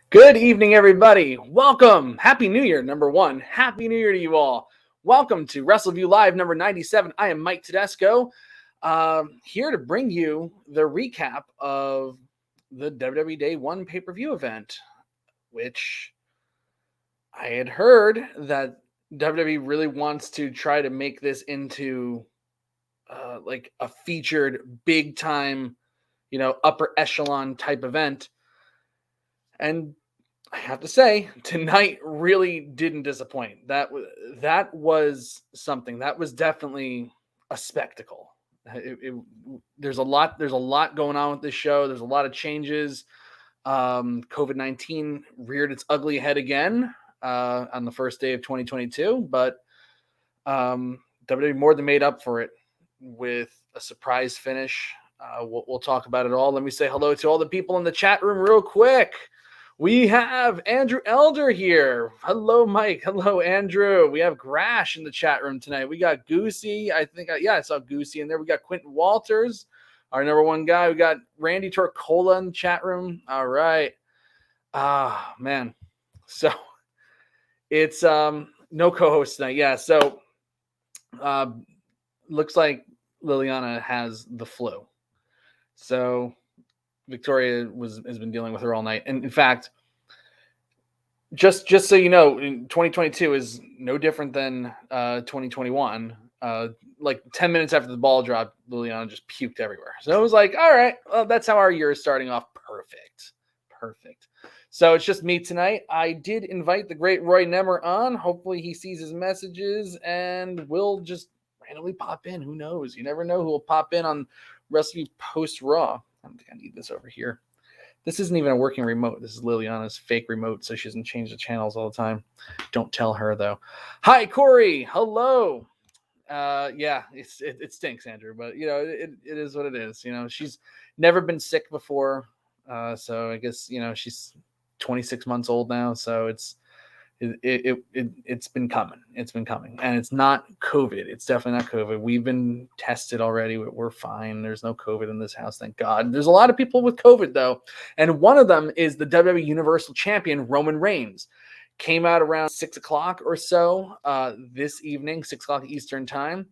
Good evening, everybody. Welcome. Happy New Year, number one. Happy New Year to you all. Welcome to Wrestleview Live number 97. I am Mike Tedesco, here to bring you the recap of the WWE Day 1 pay-per-view event, which I had heard that WWE really wants to try to make this into like a featured big-time, upper echelon type event. And I have to say, tonight really didn't disappoint. That was something. That was definitely a spectacle. There's a lot. There's a lot going on with this show. There's a lot of changes. COVID-19 reared its ugly head again on the first day of 2022, but WWE more than made up for it with a surprise finish. We'll talk about it all. Let me say hello to all the people in the chat room real quick. We have Andrew Elder here. Hello, Mike. Hello, Andrew. We have Grash in the chat room tonight. We got Goosey. I saw Goosey in there. We got Quentin Walters, our number one guy. We got Randy Torcola in the chat room. All right. Man. So it's no co-host tonight. Yeah. So looks like Liliana has the flu. So Victoria has been dealing with her all night. And in fact, just so you know, 2022 is no different than 2021. Like 10 minutes after the ball dropped, Liliana just puked everywhere. So it was like, all right, well, that's how our year is starting off. Perfect. So it's just me tonight. I did invite the great Roy Nemmer on. Hopefully he sees his messages and will just randomly pop in. Who knows? You never know who will pop in on Wrestleview post Raw. I think I need this over here. This isn't even a working remote. This is Liliana's fake remote, so she doesn't change the channels all the time. Don't tell her, though. Hi, Corey. Hello. Yeah, it stinks, Andrew, but, it is what it is. She's never been sick before, so I guess, she's 26 months old now, so it's been coming. It's been coming. And it's not COVID. It's definitely not COVID. We've been tested already. We're fine. There's no COVID in this house, thank God. There's a lot of people with COVID, though. And one of them is the WWE Universal Champion, Roman Reigns. Came out around 6 o'clock or so this evening, 6 o'clock Eastern time.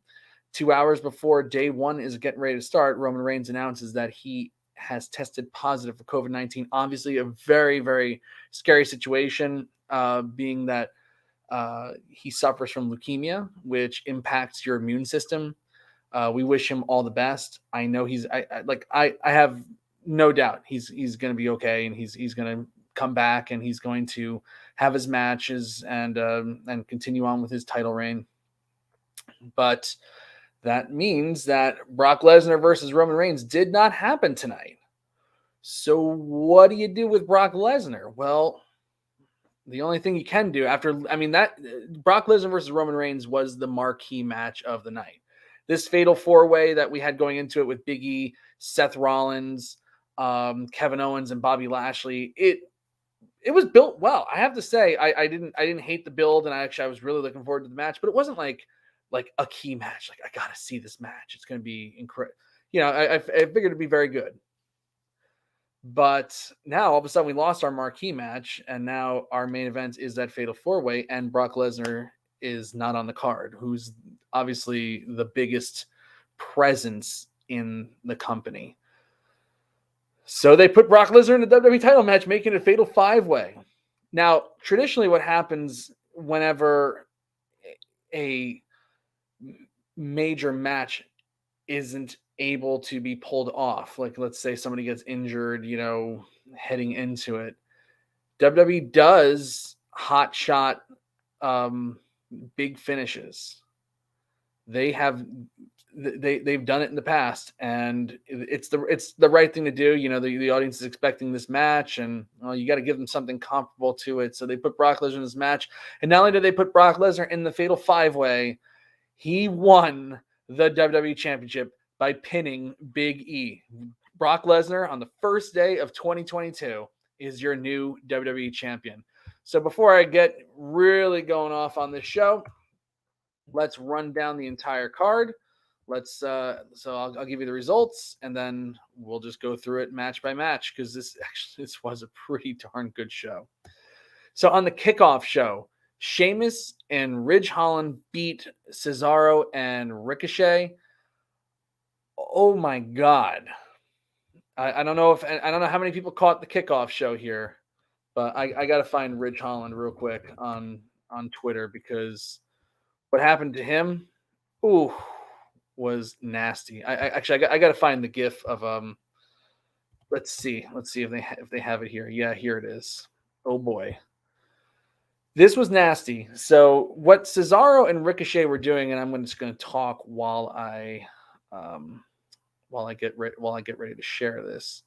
2 hours before day one is getting ready to start, Roman Reigns announces that he has tested positive for COVID-19. Obviously, a very, very scary situation. Being that he suffers from leukemia, which impacts your immune system. We wish him all the best. I know I have no doubt he's going to be okay, and he's going to come back, and he's going to have his matches and continue on with his title reign. But that means that Brock Lesnar versus Roman Reigns did not happen tonight. So what do you do with Brock Lesnar? Well, the only thing you can do that Brock Lesnar versus Roman Reigns was the marquee match of the night. This fatal four-way that we had going into it with Big E, Seth Rollins, Kevin Owens, and Bobby Lashley, it was built well. I have to say, I didn't hate the build, and I was really looking forward to the match, but it wasn't like a key match. Like, I gotta see this match. It's gonna be incredible. I figured it'd be very good. But now, all of a sudden, we lost our marquee match, and now our main event is that fatal four-way, and Brock Lesnar is not on the card, who's obviously the biggest presence in the company. So they put Brock Lesnar in a WWE title match, making it a fatal five-way. Now, traditionally, what happens whenever a major match isn't able to be pulled off, like let's say somebody gets injured, heading into it, WWE does hot shot big finishes. They've done it in the past, and it's the right thing to do. The audience is expecting this match, and you got to give them something comparable to it. So they put Brock Lesnar in this match, and not only did they put Brock Lesnar in the fatal five-way, he won the WWE Championship by pinning Big E. Brock Lesnar on the first day of 2022 is your new WWE Champion. So before I get really going off on this show, let's run down the entire card. let's so I'll give you the results and then we'll just go through it match by match because this was a pretty darn good show. So on the kickoff show, Sheamus and Ridge Holland beat Cesaro and Ricochet. Oh my God. I don't know how many people caught the kickoff show here, but I got to find Ridge Holland real quick on Twitter because what happened to him, ooh, was nasty. I got to find the GIF of Let's see if they have it here. Yeah, here it is. Oh boy, this was nasty. So what Cesaro and Ricochet were doing, and I'm just going to talk while I get ready to share this.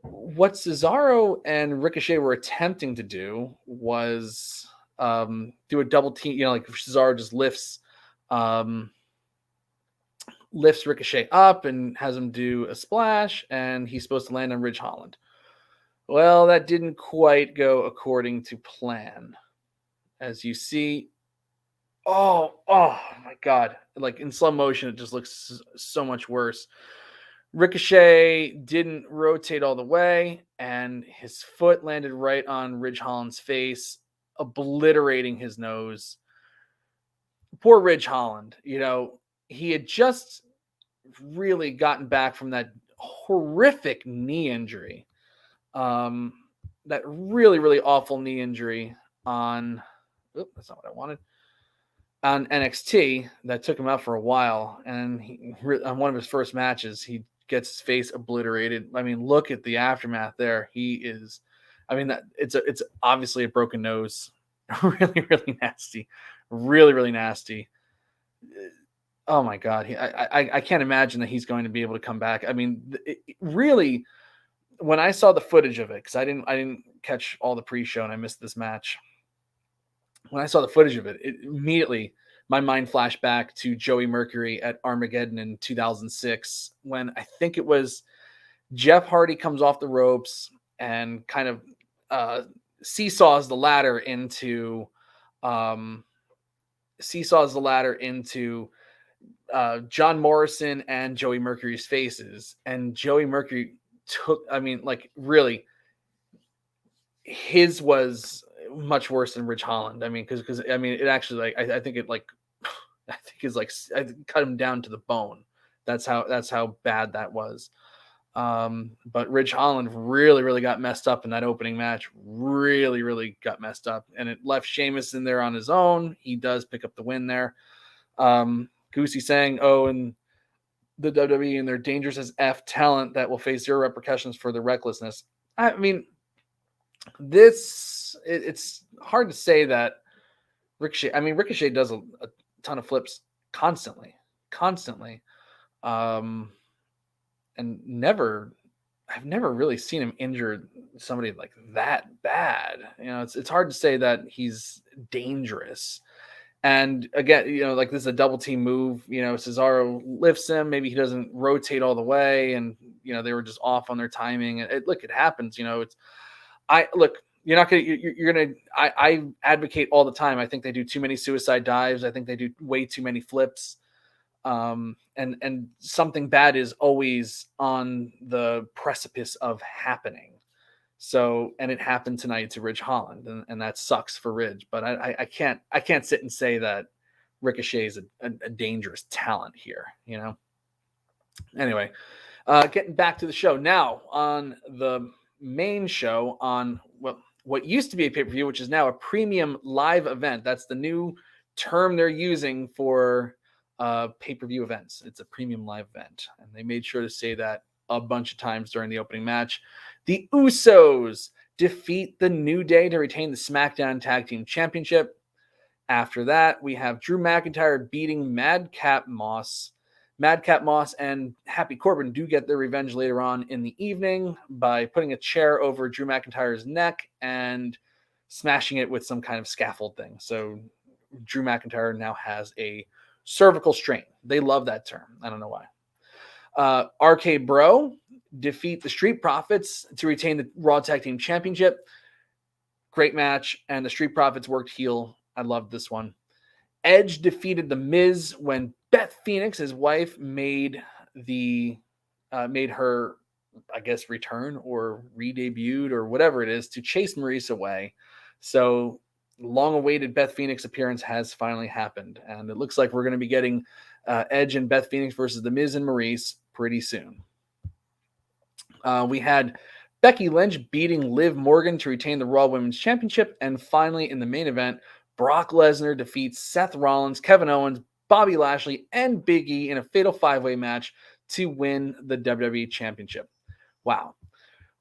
What Cesaro and Ricochet were attempting to do was do a double team. Like Cesaro just lifts Ricochet up and has him do a splash, and he's supposed to land on Ridge Holland. Well, that didn't quite go according to plan. As you see, oh my God. Like in slow motion, it just looks so much worse. Ricochet didn't rotate all the way, and his foot landed right on Ridge Holland's face, obliterating his nose. Poor Ridge Holland. He had just really gotten back from that horrific knee injury. That really, really awful knee injury on, that's not what I wanted, on NXT that took him out for a while. And on one of his first matches, he gets his face obliterated. I mean, look at the aftermath there. It's obviously a broken nose. Really, really nasty. Really, really nasty. Oh my God. I can't imagine that he's going to be able to come back. I mean, really, when I saw the footage of it, because I didn't catch all the pre-show and I missed this match. When I saw the footage of it, immediately my mind flashed back to Joey Mercury at Armageddon in 2006, when I think it was Jeff Hardy comes off the ropes and kind of seesaws the ladder into John Morrison and Joey Mercury's faces. And Joey Mercury really, his was much worse than Ridge Holland. I mean, because it actually, I think I cut him down to the bone. That's how bad that was. But Ridge Holland really, really got messed up in that opening match. Really, really got messed up, and it left Sheamus in there on his own. He does pick up the win there. Goosey saying, and the WWE and their dangerous as F talent that will face zero repercussions for their recklessness. I mean, it's hard to say that Ricochet does a ton of flips constantly. And I've never really seen him injure somebody like that bad. It's hard to say that he's dangerous. And again, like this is a double team move. Cesaro lifts him. Maybe he doesn't rotate all the way, and they were just off on their timing. And it happens. I advocate all the time. I think they do too many suicide dives. I think they do way too many flips. And something bad is always on the precipice of happening. So, and it happened tonight to Ridge Holland, and that sucks for Ridge. But I can't sit and say that Ricochet is a dangerous talent here. Anyway, getting back to the show now, on the main show on what used to be a pay-per-view, which is now a premium live event. That's the new term they're using for pay-per-view events. It's a premium live event, and they made sure to say that a bunch of times during the opening match. The Usos defeat the New Day to retain the SmackDown Tag Team Championship. After that, we have Drew McIntyre beating Madcap Moss. Madcap Moss and Happy Corbin do get their revenge later on in the evening by putting a chair over Drew McIntyre's neck and smashing it with some kind of scaffold thing. So Drew McIntyre now has a cervical strain. They love that term. I don't know why. RK Bro defeat the Street Profits to retain the Raw Tag Team Championship. Great match, and the Street Profits worked heel. I loved this one. Edge defeated The Miz when Beth Phoenix, his wife, made her, I guess, return or re-debuted or whatever it is to chase Maurice away. So long-awaited Beth Phoenix appearance has finally happened, and it looks like we're going to be getting Edge and Beth Phoenix versus The Miz and Maurice pretty soon. We had Becky Lynch beating Liv Morgan to retain the Raw Women's Championship, and finally in the main event, Brock Lesnar defeats Seth Rollins, Kevin Owens, Bobby Lashley, and Big E in a fatal 5-way match to win the WWE Championship. Wow.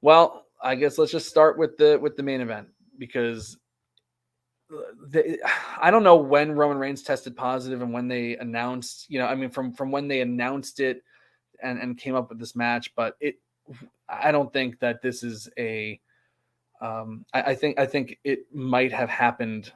Well, I guess let's just start with the main event, because I don't know when Roman Reigns tested positive and when they announced, from when they announced it and came up with this match, but I don't think that this is a I think it might have happened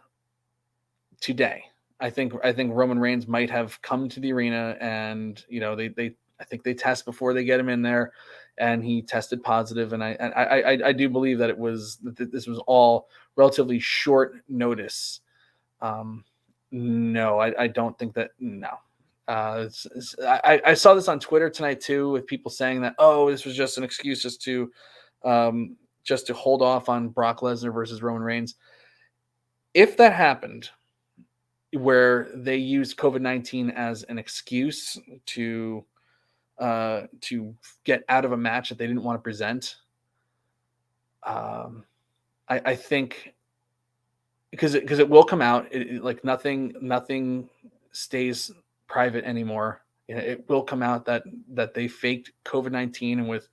today. I think Roman Reigns might have come to the arena, and I think they test before they get him in there, and he tested positive. And I do believe that this was all relatively short notice. No, I don't think that. No. I saw this on Twitter tonight too, with people saying that, oh, this was just an excuse just to hold off on Brock Lesnar versus Roman Reigns. If that happened, where they used COVID-19 as an excuse to get out of a match that they didn't want to present, I think because it will come out, like nothing stays private anymore. It will come out that they faked COVID-19, and with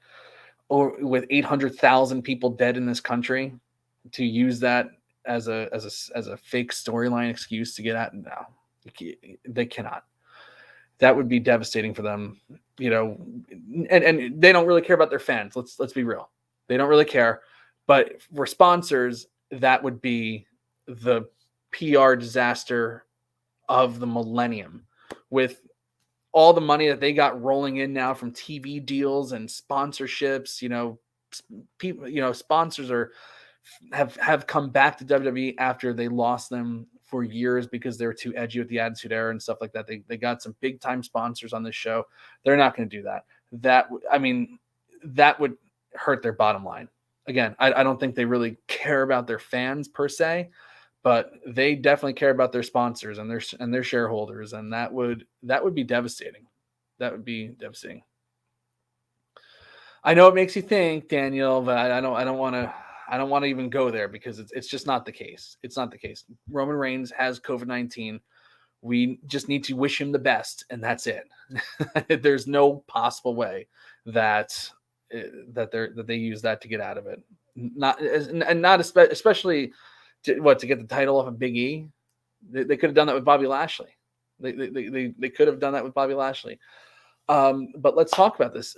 800,000 people dead in this country, to use that as a fake storyline excuse to get at. No, they cannot. That would be devastating for them, and they don't really care about their fans. Let's be real. They don't really care. But for sponsors, that would be the PR disaster of the millennium, with all the money that they got rolling in now from TV deals and sponsorships. People, sponsors have come back to WWE after they lost them for years because they were too edgy with the Attitude Era and stuff like that. They got some big time sponsors on this show. They're not going to do that. That would hurt their bottom line. Again, I don't think they really care about their fans per se, but they definitely care about their sponsors and their shareholders, and that would be devastating. That would be devastating. I know it makes you think, Daniel, but I don't want to even go there, because it's just not the case. It's not the case. Roman Reigns has COVID-19. We just need to wish him the best, and that's it. There's no possible way that they use that to get out of it. Especially to get the title off of Big E. They could have done that with Bobby Lashley. They could have done that with Bobby Lashley. But let's talk about this.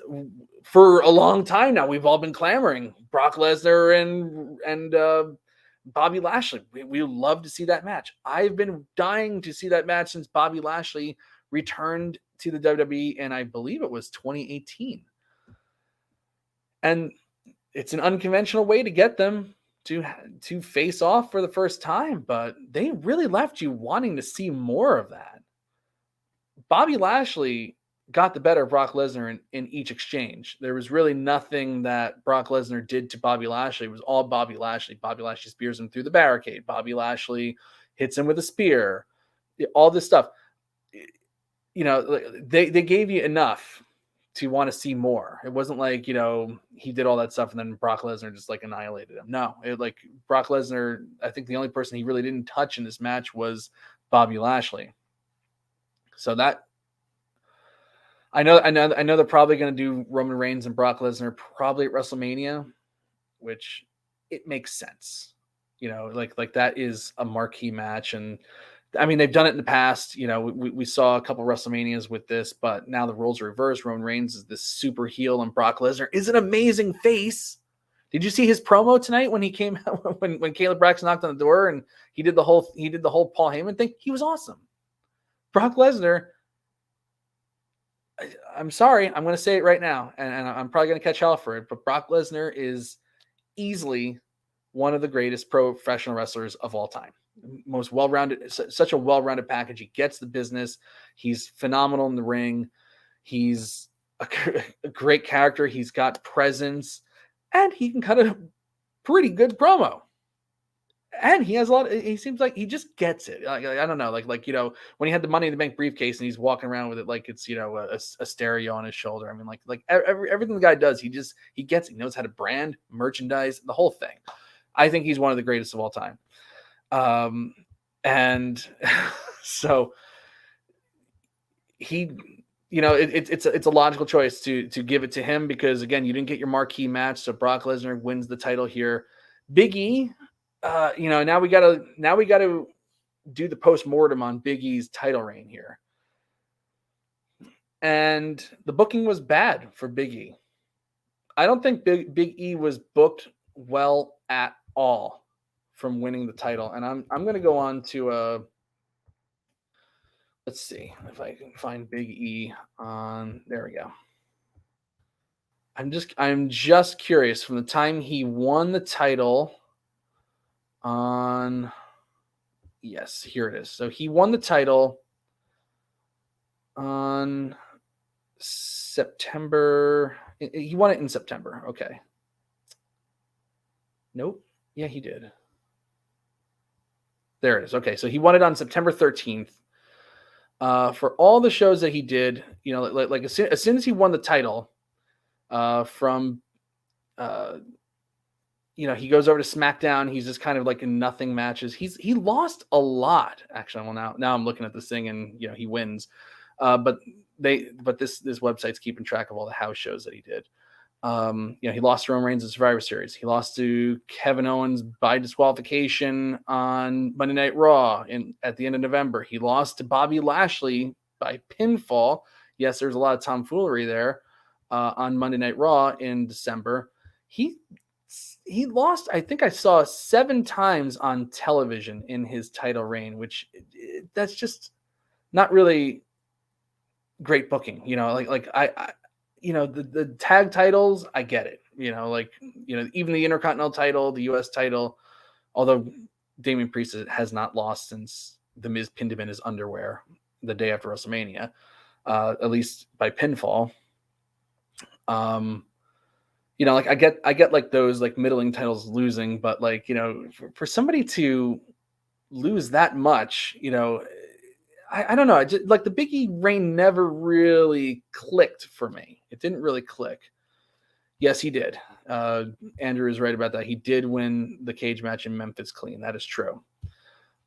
For a long time now, we've all been clamoring Brock Lesnar and Bobby Lashley. We love to see that match. I've been dying to see that match since Bobby Lashley returned to the WWE, and I believe it was 2018. And it's an unconventional way to get them to face off for the first time, but they really left you wanting to see more of that. Bobby Lashley got the better of Brock Lesnar in each exchange. There was really nothing that Brock Lesnar did to Bobby Lashley. It was all Bobby Lashley. Bobby Lashley spears him through the barricade. Bobby Lashley hits him with a spear. All this stuff. They gave you enough to want to see more. It wasn't like, he did all that stuff and then Brock Lesnar just annihilated him. No, Brock Lesnar, I think the only person he really didn't touch in this match was Bobby Lashley. So that, I know they're probably going to do Roman Reigns and Brock Lesnar probably at WrestleMania, which it makes sense. That is a marquee match. And they've done it in the past. We saw a couple WrestleManias with this, but now the roles are reversed. Roman Reigns is this super heel, and Brock Lesnar is an amazing face. Did you see his promo tonight when he came out, when Caleb Braxton knocked on the door and he did the whole Paul Heyman thing? He was awesome. Brock Lesnar, I'm sorry, I'm going to say it right now, and I'm probably going to catch hell for it, but Brock Lesnar is easily one of the greatest professional wrestlers of all time. most well-rounded, such a well-rounded package. He gets the business. He's phenomenal in the ring. He's a great character. He's got presence, and he can cut a pretty good promo. And he has a lot. He seems like he just gets it. I don't know, like when he had the Money in the Bank briefcase and he's walking around with it like it's a stereo on his shoulder. I mean, everything the guy does, he gets it. He knows how to brand, merchandise, the whole thing. I think he's one of the greatest of all time. And so he, it's a logical choice to give it to him because again, you didn't get your marquee match, so Brock Lesnar wins the title here. Big E. Now we gotta do the post-mortem on Big E's title reign here. And the booking was bad for Big E. I don't think Big E was booked well at all from winning the title. And I'm gonna go on to let's see if I can find Big E on there we go. I'm just curious from the time he won the title on yes, here it is. So he won the title on September. He won it in September. Okay. Nope. Yeah, he did. There it is. Okay. So he won it on September 13th. For all the shows that he did, like as soon as he won the title from he goes over to SmackDown. He's just kind of like in nothing matches. He lost a lot actually. Well, now I'm looking at this thing and he wins. But this website's keeping track of all the house shows that he did. He lost to Roman Reigns in Survivor Series. He lost to Kevin Owens by disqualification on Monday Night Raw at the end of November. He lost to Bobby Lashley by pinfall. Yes, there's a lot of tomfoolery there on Monday Night Raw in December. He lost, I think I saw 7 times on television in his title reign, which that's just not really great booking. The tag titles, I get it. Even the Intercontinental title, the US title, although Damian Priest has not lost since The Miz pinned him in his underwear the day after WrestleMania, at least by pinfall. I get like those like middling titles losing, but for somebody to lose that much, I don't know. I just, like the Big E reign never really clicked for me. It didn't really click. Yes, he did. Andrew is right about that. He did win the cage match in Memphis clean. That is true.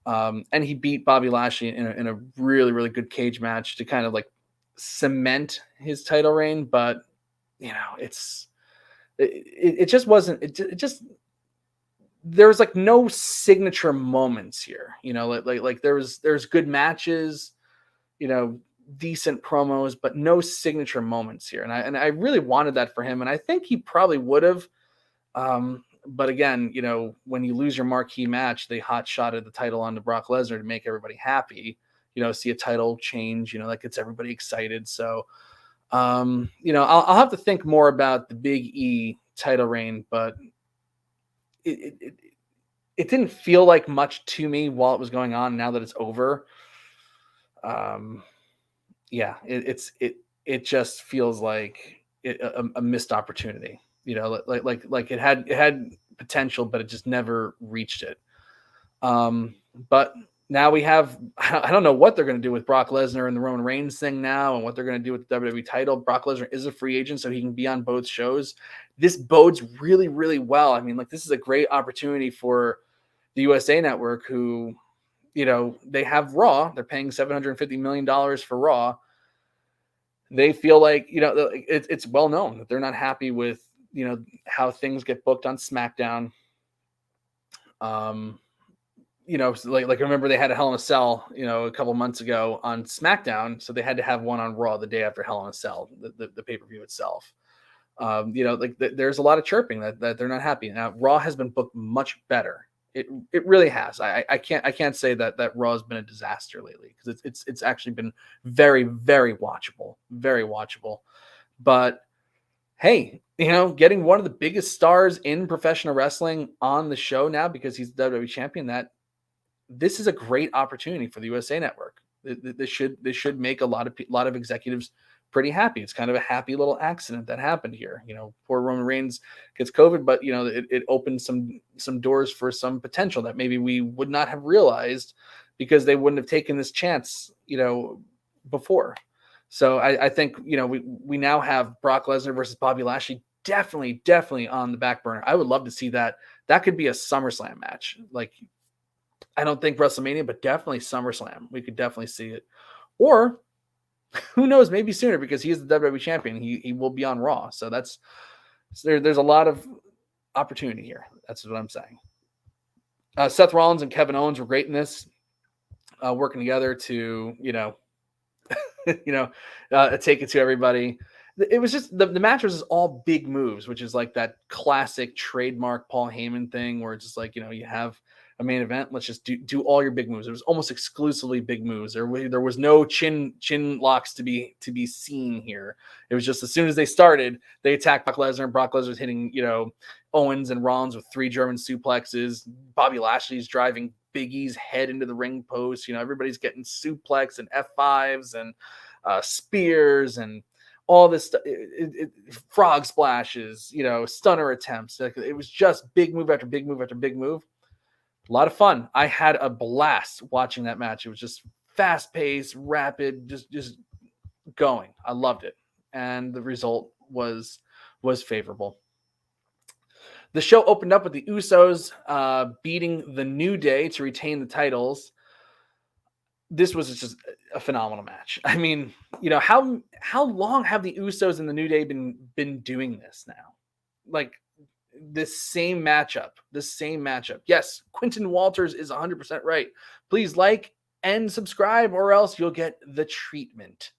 And he beat Bobby Lashley in a really, really good cage match to kind of like cement his title reign. But it just wasn't. It just there was like no signature moments here. Like there's good matches, decent promos, but no signature moments here. And I really wanted that for him, and I think he probably would have. But again, when you lose your marquee match, they hot shotted the title onto Brock Lesnar to make everybody happy. See a title change, that gets everybody excited. So. I'll have to think more about the Big E title reign, but it didn't feel like much to me while it was going on. Now that it's over, it just feels like a missed opportunity. Like it had potential, but it just never reached it. But now we have, I don't know what they're going to do with Brock Lesnar and the Roman Reigns thing now and what they're going to do with the WWE title. Brock Lesnar is a free agent, so he can be on both shows. This bodes really, really well. I mean, like, this is a great opportunity for the USA Network who, they have Raw. They're paying $750 million for Raw. They feel like, it's well known that they're not happy with, how things get booked on SmackDown. Like remember they had a Hell in a Cell, a couple months ago on SmackDown, so they had to have one on Raw the day after Hell in a Cell, the pay-per-view itself. There's a lot of chirping that they're not happy. Now Raw has been booked much better. It really has. I can't say that Raw has been a disaster lately because it's actually been very, very watchable, very watchable. But hey, getting one of the biggest stars in professional wrestling on the show now because he's the WWE champion, this is a great opportunity for the USA Network. This should make a lot of executives pretty happy. It's kind of a happy little accident that happened here. Poor Roman Reigns gets COVID, but it opened some doors for some potential that maybe we would not have realized because they wouldn't have taken this chance, before. So I think we now have Brock Lesnar versus Bobby Lashley definitely on the back burner. I would love to see that. That could be a SummerSlam match. Like, I don't think WrestleMania, but definitely SummerSlam. We could definitely see it. Or who knows, maybe sooner, because he is the WWE champion. He will be on Raw. So there's a lot of opportunity here. That's what I'm saying. Seth Rollins and Kevin Owens were great in this, working together to, take it to everybody. It was just the match was all big moves, which is like that classic trademark Paul Heyman thing where it's just like, you have a main event. Let's just do all your big moves. It was almost exclusively big moves. There was no chin locks to be seen here. It was just as soon as they started, they attacked Brock Lesnar. And Brock Lesnar's hitting, Owens and Rollins with 3 German suplexes. Bobby Lashley's driving Big E's head into the ring post. Everybody's getting suplex and F5s and spears and all this stuff, frog splashes, stunner attempts. It was just big move after big move after big move. A lot of fun. I had a blast watching that match. It was just fast paced, rapid, just going. I loved it. And the result was favorable. The show opened up with the Usos beating the New Day to retain the titles. This was just a phenomenal match. I mean, how long have the Usos and the New Day been doing this now? Like this same matchup. Yes, Quentin Walters is 100% right. Please like and subscribe, or else you'll get the treatment.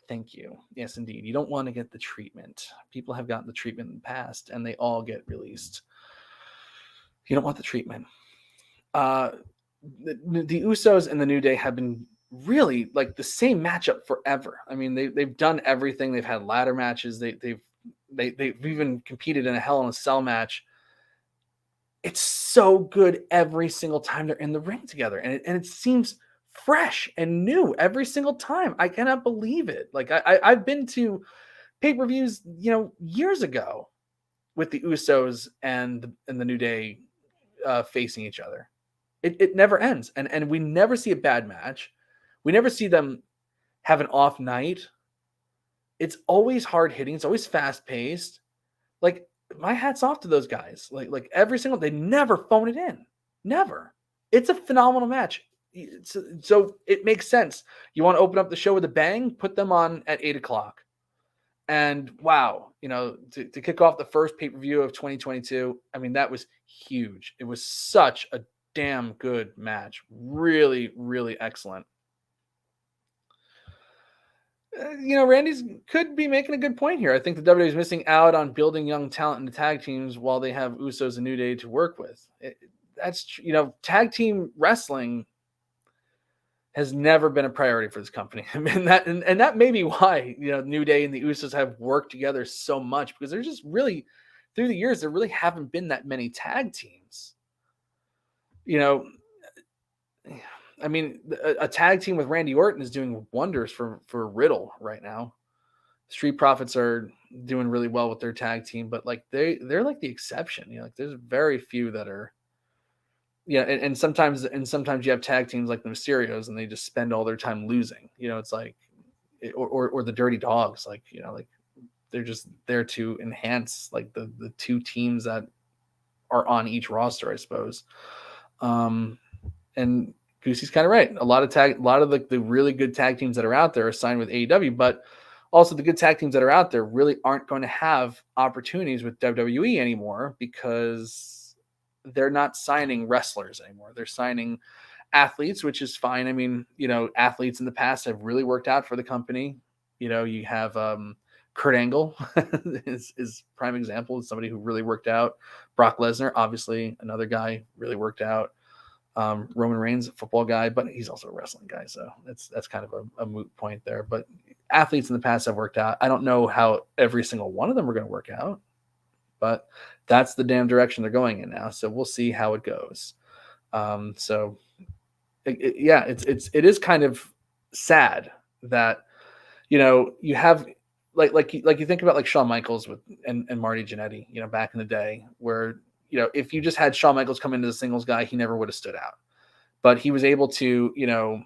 Thank you. Yes, indeed. You don't want to get the treatment. People have gotten the treatment in the past, and they all get released. You don't want the treatment. The Usos and the New Day have been really like the same matchup forever. I mean, they've done everything. They've had ladder matches. They've even competed in a Hell in a Cell match. It's so good every single time they're in the ring together, and it seems fresh and new every single time. I cannot believe it. Like I've been to pay-per-views, years ago with the Usos and the New Day facing each other. It never ends. And we never see a bad match. We never see them have an off night. It's always hard hitting. It's always fast paced. Like, my hat's off to those guys. Like every single, they never phone it in. Never. It's a phenomenal match. So it makes sense. You want to open up the show with a bang? Put them on at 8:00. And wow, to kick off the first pay-per-view of 2022, I mean, that was huge. It was such a damn good match. Really, really excellent. Randy's could be making a good point here. I think the WWE is missing out on building young talent in the tag teams while they have Usos and New Day to work with. Tag team wrestling has never been a priority for this company. I mean, that may be why, New Day and the Usos have worked together so much, because there's just really, through the years, there really haven't been that many tag teams. I mean, a tag team with Randy Orton is doing wonders for Riddle right now. Street Profits are doing really well with their tag team, but like they're like the exception. Like there's very few that are. And sometimes you have tag teams like the Mysterios, and they just spend all their time losing. It's like, or the Dirty Dogs, like they're just there to enhance like the two teams that are on each roster, I suppose. And Goosey's kind of right. A lot of the really good tag teams that are out there are signed with AEW, but also the good tag teams that are out there really aren't going to have opportunities with WWE anymore, because they're not signing wrestlers anymore. They're signing athletes, which is fine. I mean, athletes in the past have really worked out for the company. You have Kurt Angle is prime example of somebody who really worked out. Brock Lesnar, obviously, another guy really worked out. Roman Reigns, a football guy, but he's also a wrestling guy, so that's kind of a moot point there. But athletes in the past have worked out. I don't know how every single one of them are going to work out, but that's the damn direction they're going in now. So we'll see how it goes. So yeah, it is kind of sad that, you have like you think about like Shawn Michaels with and Marty Jannetty, back in the day, where, if you just had Shawn Michaels come into the singles guy, he never would have stood out. But he was able to,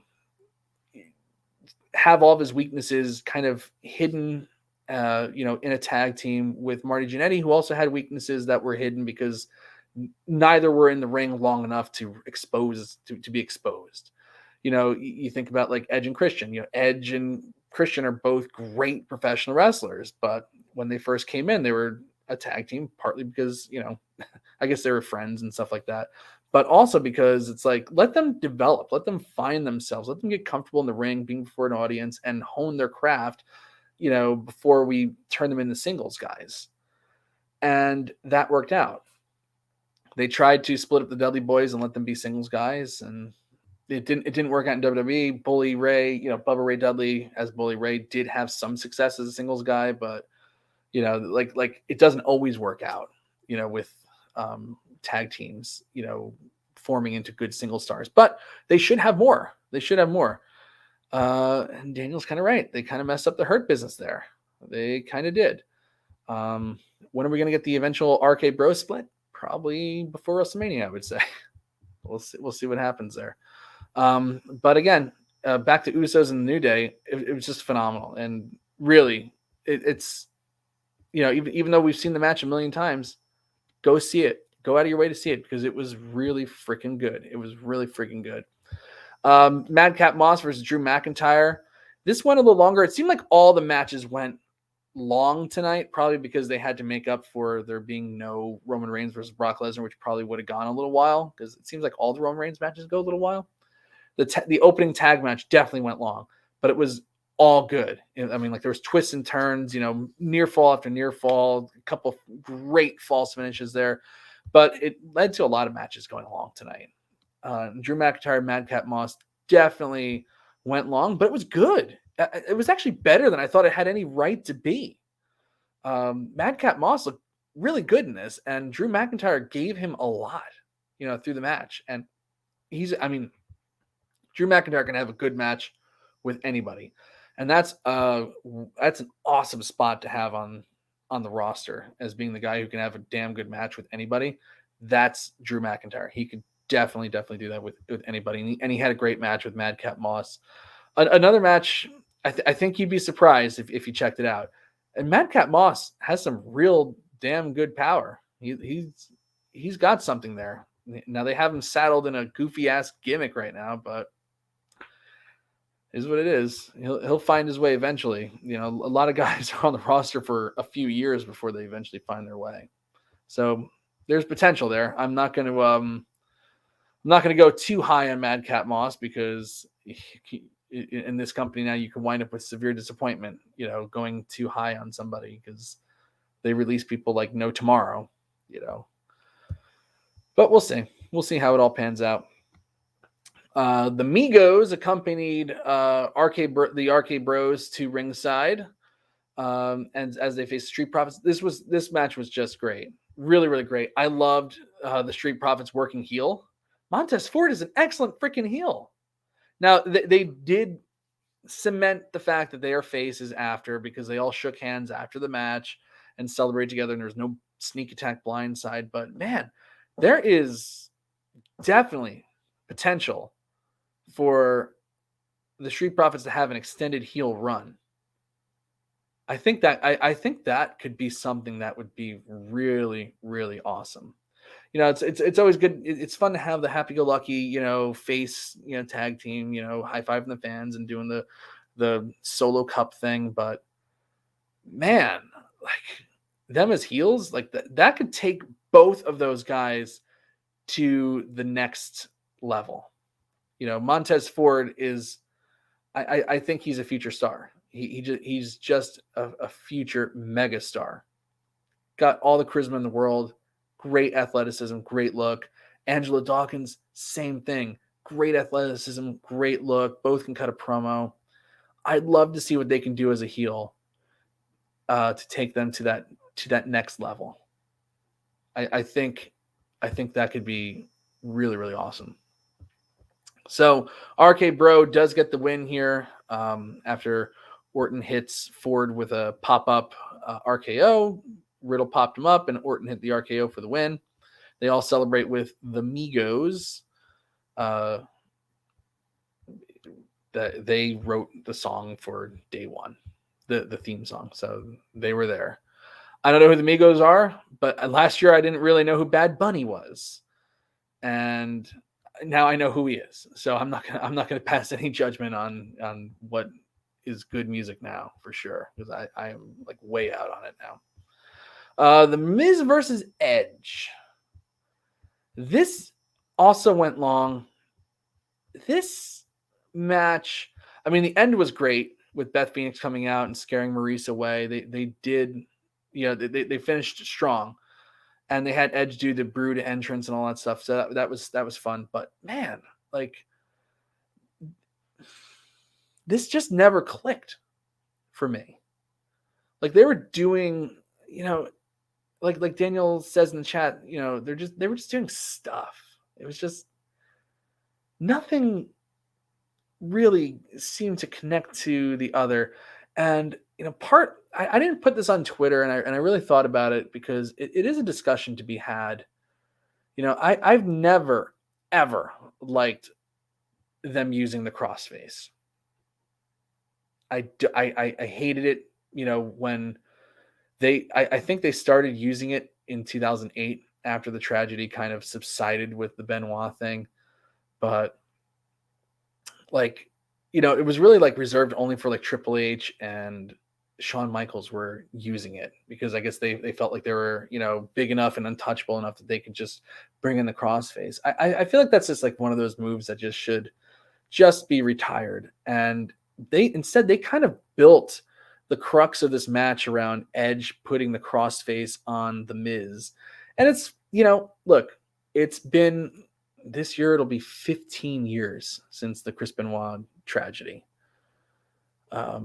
have all of his weaknesses kind of hidden, in a tag team with Marty Jannetty, who also had weaknesses that were hidden because neither were in the ring long enough to be exposed. You think about like Edge and Christian. Edge and Christian are both great professional wrestlers, but when they first came in, they were a tag team, partly because, I guess they were friends and stuff like that, but also because it's like, let them develop, let them find themselves, let them get comfortable in the ring, being before an audience, and hone their craft, before we turn them into singles guys. And that worked out. They tried to split up the Dudley Boys and let them be singles guys, and it didn't work out in WWE. Bully Ray, Bubba Ray Dudley as Bully Ray did have some success as a singles guy, but like it doesn't always work out, with tag teams, forming into good single stars. But they should have more. They should have more. And Daniel's kind of right. They kind of messed up the Hurt business there. They kind of did. When are we going to get the eventual RK Bro split? Probably before WrestleMania, I would say. We'll see what happens there. But again, back to Usos and the New Day, it was just phenomenal. And really, it's, even though we've seen the match a million times, go see it. Go out of your way to see it, because it was really freaking good. It was really freaking good. Madcap Moss versus Drew McIntyre. This went a little longer. It seemed like all the matches went long tonight, probably because they had to make up for there being no Roman Reigns versus Brock Lesnar, which probably would have gone a little while, because it seems like all the Roman Reigns matches go a little while. The opening tag match definitely went long, but it was all good. I mean, like, there was twists and turns, near fall after near fall, a couple great false finishes there, but it led to a lot of matches going along tonight. Drew McIntyre, Madcap Moss definitely went long, but it was good. It was actually better than I thought it had any right to be. Madcap Moss looked really good in this, and Drew McIntyre gave him a lot, through the match. And Drew McIntyre can have a good match with anybody, and that's an awesome spot to have on the roster, as being the guy who can have a damn good match with anybody. That's Drew McIntyre. He could definitely do that with anybody, and he had a great match with Madcap Moss. Another match, I think you'd be surprised if you checked it out. And Madcap Moss has some real damn good power. He's got something there. Now they have him saddled in a goofy ass gimmick right now, but is what it is. He'll find his way eventually. A lot of guys are on the roster for a few years before they eventually find their way. So there's potential there. I'm not going to go too high on Madcap Moss, because in this company now you can wind up with severe disappointment, going too high on somebody, because they release people like no tomorrow, But we'll see. We'll see how it all pans out. The Migos accompanied the RK Bros to ringside, and as they faced Street Profits. This match was just great, really, really great. I loved the Street Profits working heel. Montez Ford is an excellent freaking heel. Now they did cement the fact that they are faces after, because they all shook hands after the match and celebrated together, and there's no sneak attack blindside. But man, there is definitely potential for the Street Profits to have an extended heel run. I think that could be something that would be really, really awesome. It's always good. It's fun to have the happy-go-lucky, face, tag team, high-fiving the fans and doing the solo cup thing. But man, like, them as heels, like that could take both of those guys to the next level. Montez Ford is, I think he's a future star. He's just a future mega star. Got all the charisma in the world, great athleticism, great look. Angela Dawkins, same thing. Great athleticism, great look. Both can cut a promo. I'd love to see what they can do as a heel to take them to that next level. I think that could be Really, really awesome. So RK Bro does get the win here after Orton hits Ford with a pop-up RKO. Riddle popped him up, and Orton hit the RKO for the win. They all celebrate with the Migos. That they wrote the song for Day One, the theme song. So they were there. I don't know who the Migos are, but last year I didn't really know who Bad Bunny was, and now I know who he is. So I'm not gonna pass any judgment on what is good music now for sure, because I am like way out on it now. The Miz versus Edge. This also went long. This match, I mean, the end was great with Beth Phoenix coming out and scaring Maurice away. They did, they finished strong, and they had Edge do the Brood entrance and all that stuff. So that was fun. But man, like this just never clicked for me. Like they were doing, like Daniel says in the chat, they were just doing stuff. It was just nothing really seemed to connect to the other. And I didn't put this on Twitter, and I really thought about it because it is a discussion to be had. I've never ever liked them using the crossface. I hated it. When I think they started using it in 2008 after the tragedy kind of subsided with the Benoit thing, but it was really like reserved only for like Triple H and Shawn Michaels were using it because I guess they felt like they were, big enough and untouchable enough that they could just bring in the crossface. I feel like that's just like one of those moves that just should just be retired. And they kind of built the crux of this match around Edge putting the crossface on the Miz. And it's, look, it's been this year, it'll be 15 years since the Chris Benoit tragedy. I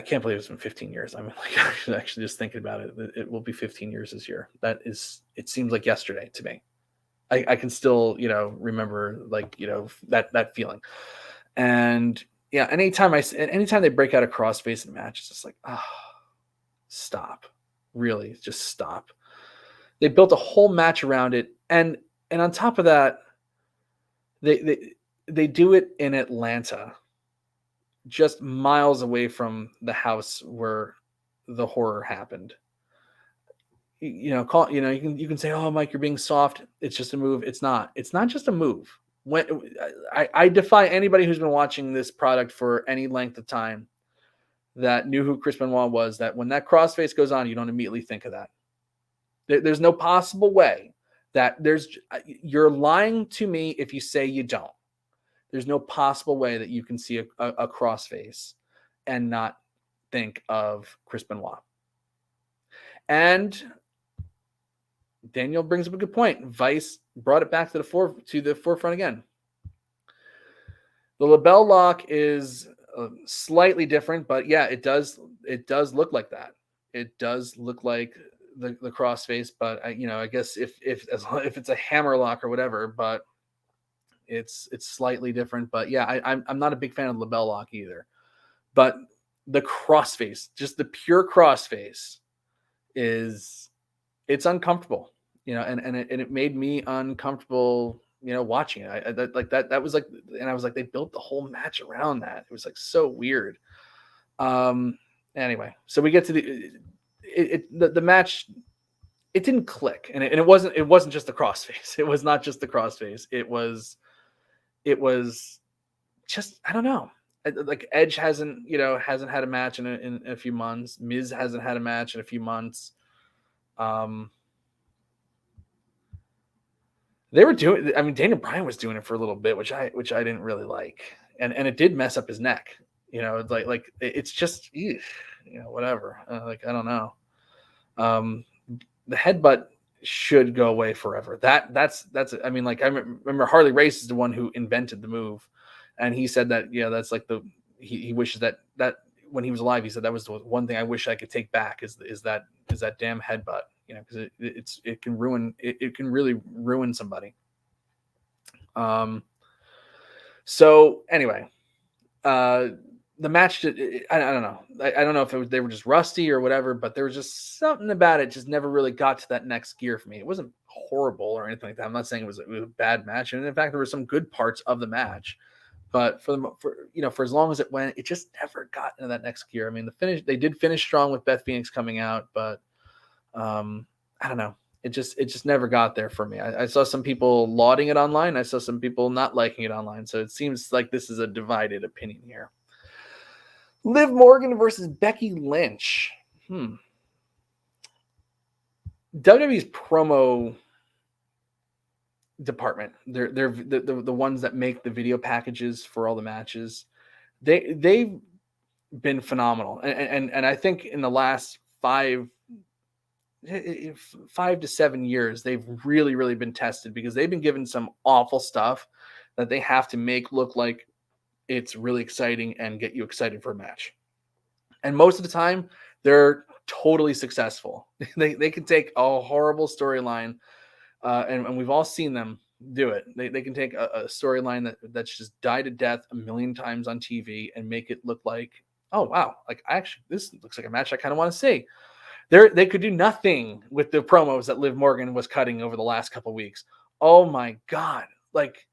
can't believe it's been 15 years. I mean, like, actually just thinking about it, it will be 15 years this year. It seems like yesterday to me. I can still, remember like, that feeling. And yeah, anytime they break out a crossface in a match, it's just like, stop. Really, just stop. They built a whole match around it. And on top of that, they do it in Atlanta, just miles away from the house where the horror happened. You can say, "Oh, Mike, you're being soft. It's just a move." It's not. It's not just a move. When I defy anybody who's been watching this product for any length of time that knew who Chris Benoit was, that when that crossface goes on, you don't immediately think of that. There's no possible way that you're lying to me if you say you don't. There's no possible way that you can see a crossface and not think of Chris Benoit. And Daniel brings up a good point. Vice brought it back to the forefront again. The label lock is slightly different, but yeah, it does look like that. It does look like the crossface, but I guess if it's a hammer lock or whatever, but it's slightly different. But yeah, I'm not a big fan of the label lock either. But the crossface, just the pure crossface, it's uncomfortable, and it made me uncomfortable, watching it. That was like, and I was like, they built the whole match around that. It was like so weird. Anyway, so we get to the match. It didn't click, and it wasn't just the crossface. It was not just the crossface. It was just, I don't know. Like Edge hasn't had a match in a few months. Miz hasn't had a match in a few months. They were doing. I mean, Daniel Bryan was doing it for a little bit, which I didn't really like, and it did mess up his neck. It's just, whatever. I don't know. The headbutt should go away forever. That's. I mean, like I remember Harley Race is the one who invented the move, and he said that that's like he wishes that when he was alive, he said that was the one thing I wish I could take back is that damn headbutt. because it can really ruin somebody. So anyway, the match, I don't know. I don't know if they were just rusty or whatever, but there was just something about it just never really got to that next gear for me. It wasn't horrible or anything like that. I'm not saying it was a bad match, and in fact, there were some good parts of the match. But for as long as it went, it just never got into that next gear. I mean, they did finish strong with Beth Phoenix coming out, but I don't know. It just never got there for me. I saw some people lauding it online. I saw some people not liking it online. So it seems like this is a divided opinion here. Liv Morgan versus Becky Lynch. WWE's promo department, they're the ones that make the video packages for all the matches. They've been phenomenal, and I think in the last 5 to 7 years, they've really been tested because they've been given some awful stuff that they have to make look like it's really exciting and get you excited for a match. And most of the time, they're totally successful. They can take a horrible storyline, and we've all seen them do it. They can take a storyline that's just died to death a million times on TV and make it look like, oh wow, like this looks like a match I kind of want to see. They could do nothing with the promos that Liv Morgan was cutting over the last couple of weeks. Oh my God. Like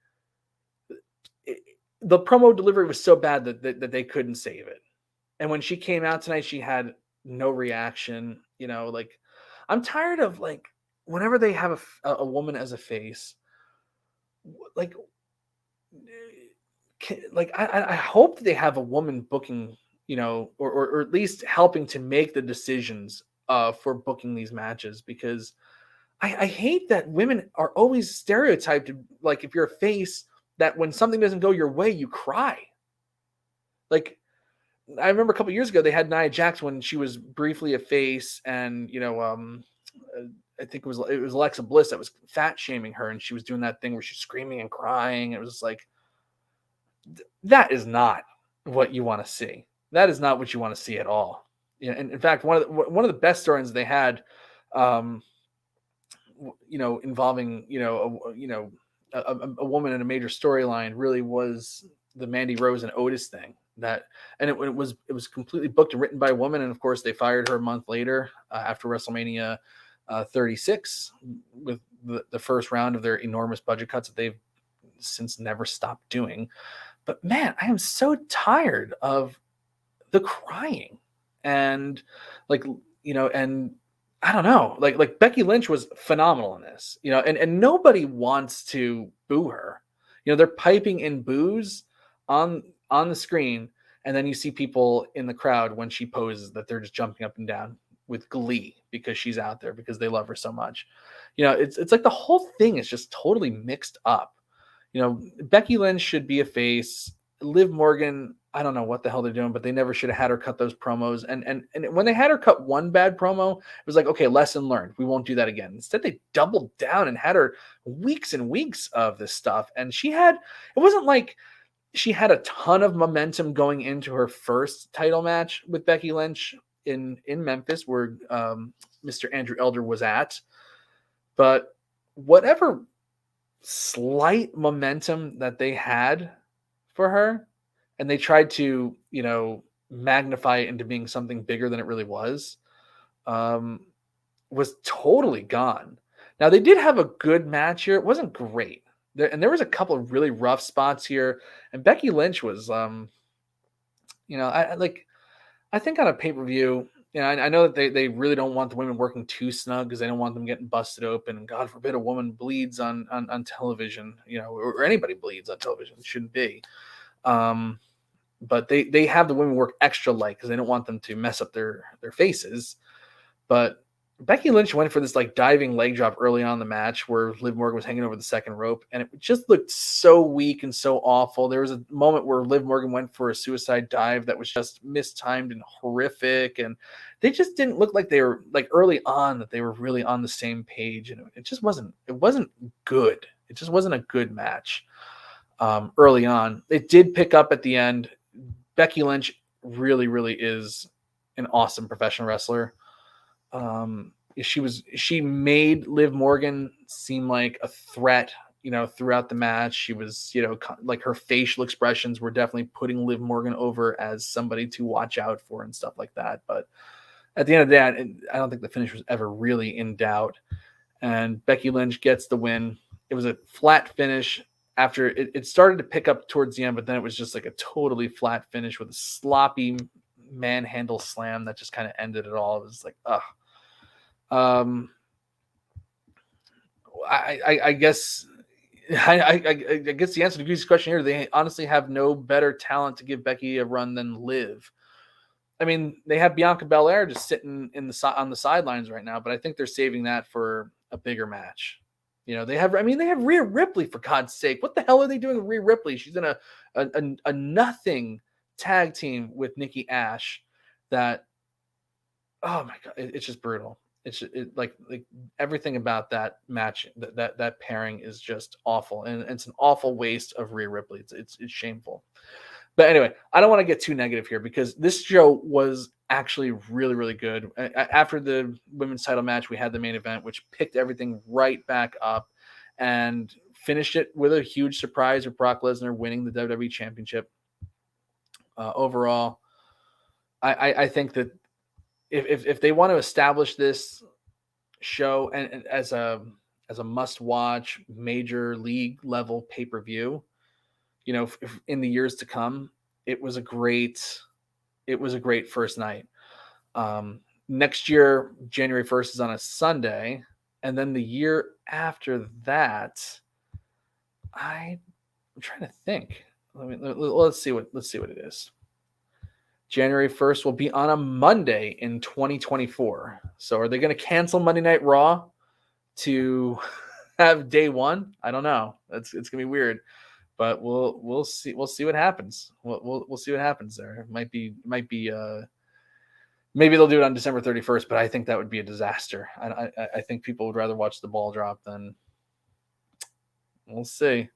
the promo delivery was so bad that they couldn't save it. And when she came out tonight, she had no reaction. Like I'm tired of like whenever they have a woman as a face, like I hope that they have a woman booking, or at least helping to make the decisions for booking these matches, because I hate that women are always stereotyped. Like if you're a face, that when something doesn't go your way, you cry. Like I remember a couple years ago, they had Nia Jax when she was briefly a face, and I think it was Alexa Bliss that was fat shaming her, and she was doing that thing where she's screaming and crying. It was just like, that is not what you want to see. That is not what you want to see at all. And in fact, one of the best stories they had, involving a woman in a major storyline really was the Mandy Rose and Otis thing. It was completely booked and written by a woman, and of course they fired her a month later after WrestleMania 36 with the first round of their enormous budget cuts that they've since never stopped doing. But man, I am so tired of the crying and and I don't know, like Becky Lynch was phenomenal in this, and nobody wants to boo her. They're piping in boos on the screen, and then you see people in the crowd when she poses that they're just jumping up and down with glee because she's out there because they love her so much. It's like the whole thing is just totally mixed up. Becky Lynch should be a face. Liv Morgan, I don't know what the hell they're doing, but they never should have had her cut those promos. And when they had her cut one bad promo, it was like, okay, lesson learned. We won't do that again. Instead, they doubled down and had her weeks and weeks of this stuff. And it wasn't like she had a ton of momentum going into her first title match with Becky Lynch in Memphis, where Mr. Andrew Elder was at. But whatever slight momentum that they had for her, and they tried to, magnify it into being something bigger than it really was totally gone. Now, they did have a good match here. It wasn't great. There was a couple of really rough spots here, and Becky Lynch was, I think on a pay-per-view, I know that they really don't want the women working too snug because they don't want them getting busted open. And God forbid a woman bleeds on television, or anybody bleeds on television. It shouldn't be. But they have the women work extra light because they don't want them to mess up their faces. But Becky Lynch went for this like diving leg drop early on in the match where Liv Morgan was hanging over the second rope, and it just looked so weak and so awful. There was a moment where Liv Morgan went for a suicide dive that was just mistimed and horrific, and they just didn't look like they were, like, early on, that they were really on the same page, and it just wasn't good. It just wasn't a good match early on. It did pick up at the end. Becky Lynch really is an awesome professional wrestler. she made Liv Morgan seem like a threat, throughout the match. She was, like her facial expressions were definitely putting Liv Morgan over as somebody to watch out for and stuff like that. But at the end of the day, I don't think the finish was ever really in doubt. And Becky Lynch gets the win. It was a flat finish after it started to pick up towards the end, but then it was just like a totally flat finish with a sloppy manhandle slam that just kind of ended it all. It was like, ugh. I guess I guess the answer to Goose's question here, they honestly have no better talent to give Becky a run than Liv. I mean, they have Bianca Belair just sitting on the sidelines right now, but I think they're saving that for a bigger match. They have Rhea Ripley, for God's sake. What the hell are they doing with Rhea Ripley? She's in a nothing tag team with Nikki Ash that, oh my God, it's just brutal. It's like everything about that match, that pairing is just awful, and it's an awful waste of Rhea Ripley. It's shameful. But anyway, I don't want to get too negative here because this show was actually really, really good. After the women's title match, we had the main event, which picked everything right back up and finished it with a huge surprise of Brock Lesnar winning the WWE Championship. Overall, I think that if they want to establish this show and as a must-watch major league level pay-per-view, if in the years to come, it was a great first night. Next year, January 1st is on a Sunday. And then the year after that, I'm trying to think. Let's see what it is. January 1st will be on a Monday in 2024. So are they going to cancel Monday Night Raw to have day one? I don't know. It's going to be weird. But we'll see. We'll see what happens. We'll see what happens there. It might be. Maybe they'll do it on December 31st. But I think that would be a disaster. I think people would rather watch the ball drop than. We'll see.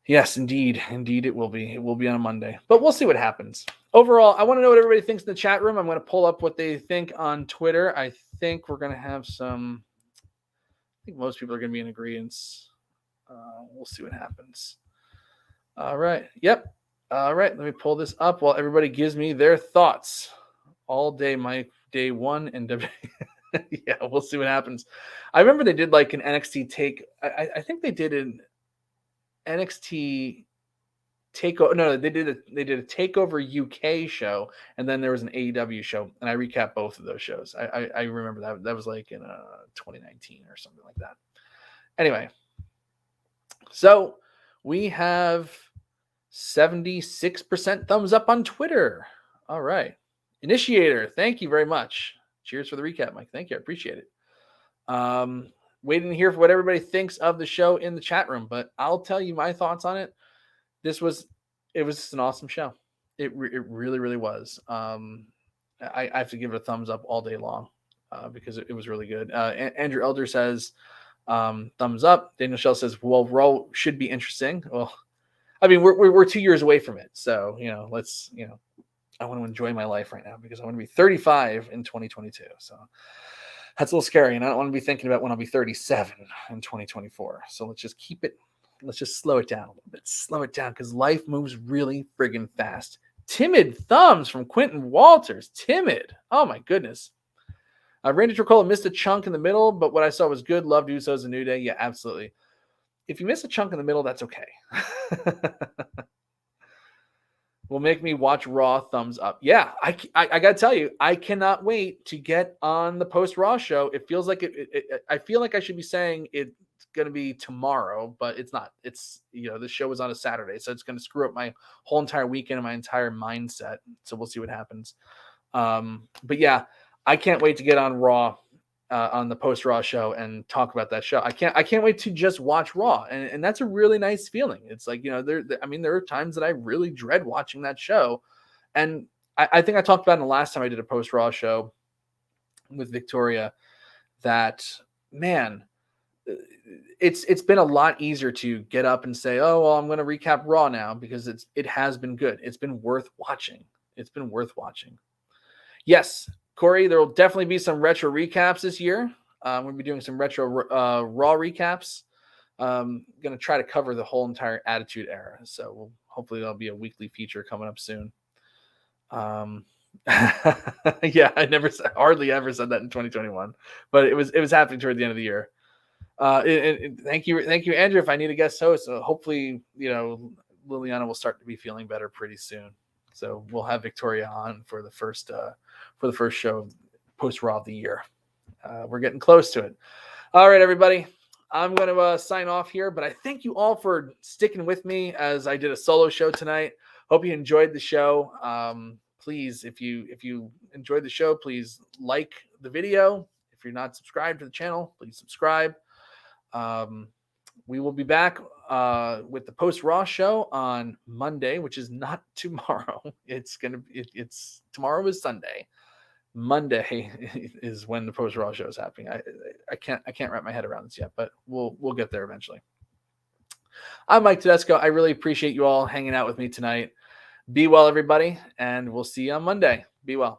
Yes, indeed it will be. It will be on a Monday. But we'll see what happens. Overall, I want to know what everybody thinks in the chat room. I'm going to pull up what they think on Twitter. I think we're going to have some. I think most people are going to be in agreement. We'll see what happens. All right. Yep. All right. Let me pull this up while everybody gives me their thoughts. All day, Mike. Day one and yeah, we'll see what happens. I remember they did like an NXT take. I think they did an NXT takeover. No, they did a takeover UK show, and then there was an AEW show, and I recapped both of those shows. I remember that. That was like in 2019 or something like that. Anyway. So we have 76% thumbs up on Twitter. All right. Initiator, thank you very much. Cheers for the recap, Mike. Thank you. I appreciate it. Waiting to hear what everybody thinks of the show in the chat room, but I'll tell you my thoughts on it. It was just an awesome show. It really, really was. I have to give it a thumbs up all day long because it was really good. Andrew Elder says, thumbs up. Daniel Shell says, well, Raw should be interesting. Well, I mean, we're 2 years away from it. So, let's, I want to enjoy my life right now because I want to be 35 in 2022. So that's a little scary. And I don't want to be thinking about when I'll be 37 in 2024. So let's just let's just slow it down a little bit. Slow it down because life moves really friggin' fast. Timid thumbs from Quentin Walters. Timid. Oh my goodness. Randy Tricola missed a chunk in the middle, but what I saw was good. Loved Usos and New Day. Yeah, absolutely. If you miss a chunk in the middle, that's okay. Will make me watch Raw. Thumbs up. Yeah, I got to tell you, I cannot wait to get on the post-Raw show. It feels like I feel like I should be saying it's going to be tomorrow, but it's not. It's, the show was on a Saturday, so it's going to screw up my whole entire weekend and my entire mindset. So we'll see what happens. But yeah, I can't wait to get on Raw on the post-Raw show and talk about that show. I can't wait to just watch Raw, and that's a really nice feeling. It's like, there are times that I really dread watching that show, and I think I talked about it the last time I did a post-Raw show with Victoria that, man, it's been a lot easier to get up and say, oh, well, I'm going to recap Raw now because it has been good. It's been worth watching. Yes. Corey, there will definitely be some retro recaps this year. We'll be doing some retro Raw recaps. Going to try to cover the whole entire Attitude Era. So hopefully there'll be a weekly feature coming up soon. Yeah, I hardly ever said that in 2021, but it was happening toward the end of the year. Thank you, Andrew. If I need a guest host, hopefully, Liliana will start to be feeling better pretty soon. So we'll have Victoria on for the first show post Raw of the year. We're getting close to it. All right, everybody. I'm going to sign off here, but I thank you all for sticking with me as I did a solo show tonight. Hope you enjoyed the show. Please, if you enjoyed the show, please like the video. If you're not subscribed to the channel, please subscribe. We will be back with the post Raw show on Monday, which is not tomorrow. It's tomorrow is Sunday. Monday is when the post Raw show is happening. I can't wrap my head around this yet, but we'll get there eventually. I'm Mike Tedesco. I really appreciate you all hanging out with me tonight. Be well, everybody, and we'll see you on Monday. Be well.